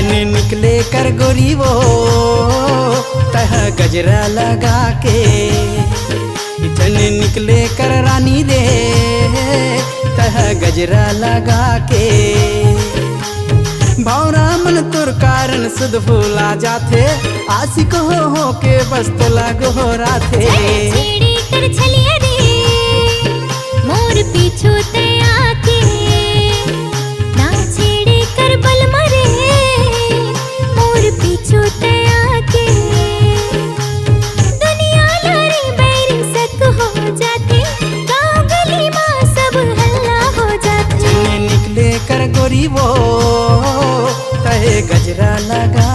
चने निकले कर गोरी वो तह गजरा लगा के, चने निकले कर रानी रे तह गजरा लगा के। भौरा मन तुर कारण सुध भूला जाथे, आशिक हो के बस तो लगोरा थे। छेड़ी कर छलिया रे मोर पीछू ते आके, ना छेड़ी कर बल मरे मोर पीछू ते आके। दुनिया लारी बैरी सक हो जाते, गाँव गली माँ सब हल्ला हो जाते। चने निकले कर गोरी वो तहे गजरा लगा